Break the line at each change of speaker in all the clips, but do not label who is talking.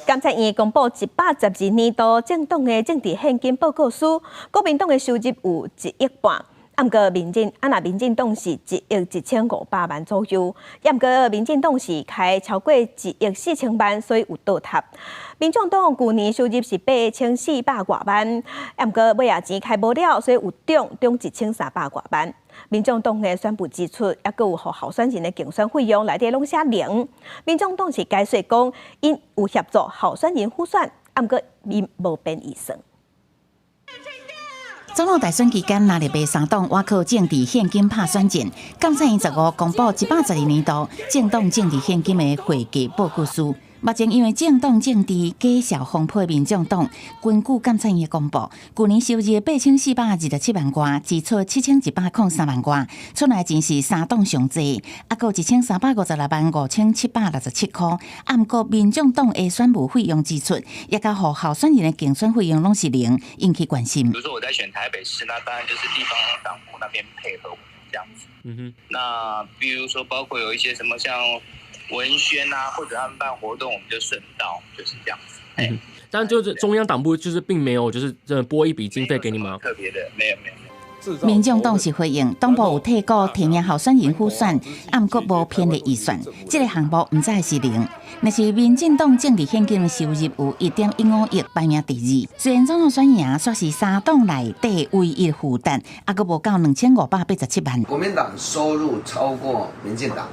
监察院公布112年度政党的政治现金报告书，国民党的收入有1亿半，毋过民进党是1亿1500万左右，毋过民进党是开超过1亿4000万，所以有倒塌。民众党去年收入是8400多万，毋过尾仔钱开无了，所以有中1300多万。民众党的宣布支出，也佮有互候选人的竞选费用内底拢写0。民众党是解释讲，因有协助候选人辅选，毋过因无变预算。
总统大选期间，拿入白三党挖靠政治现金拍选战。监察院15公布112年度政党政治现金的会计报告书。目前因为政党政治假效丰沛，民众党根据监察院公布，去年收入8427万元，支出7103万元，出来钱是三党上济，还有1356万5767块。不过民众党的选务费用支出，也甲互候选人的竞选费用拢是0，引起关心。
比如说我在选台北市，那当然就是地方党部那边配合我这样子。那比如说包括有一些什么像文宣啊，或者他们办活动，我们就顺道，就是这样子。
但就是中央党部就是并没有就是拨一笔经费给你们，
特别的没有。
民众党是回应，党部有提过提名候选人辅选，不过无编列预算，这个项目唔再是0。但是民进党政治现金的收入有1.15亿，排名第2。虽然总统选赢却是3党内底唯一负担，还阁无到2587万。
国民党收入超过民进党。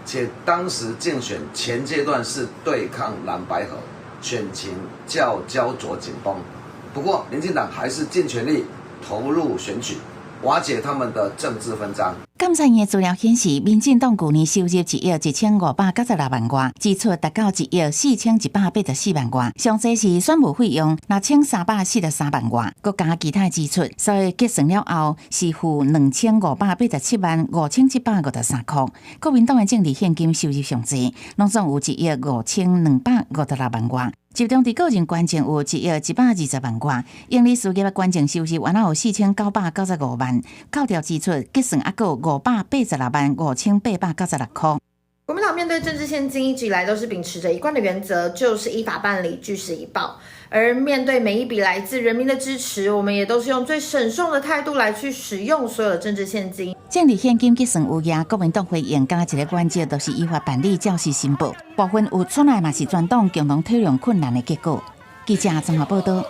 且当时竞选前阶段是对抗蓝白合，选情较焦灼紧绷。不过，民进党还是尽全力投入选举，瓦解他们的政治分赃。
监察院资料显示，民进党去年收入1亿1596万元，支出达到1亿4184万元，详细是选务费用6343万元，佮加其他支出，所以计算了后是负2587万5753块。国民党的政治现金收入上济，拢总有1亿5256万元。集中伫个人关键有1亿120万元，营利事业的关键收入原来有4995万，扣掉支出计算还有586万5896块。
国民党面对政治现金，一直以来都是秉持着一贯的原则，就是依法办理，据实以报。而面对每一笔来自人民的支持，我们也都是用最慎重的态度来去使用所有的政治现金。
政治现金计算有赢，国民党回应，敢若一个关键都是依法办理，照实申报。部分有出来嘛是全党共同体谅困难的结果。记者综合报道。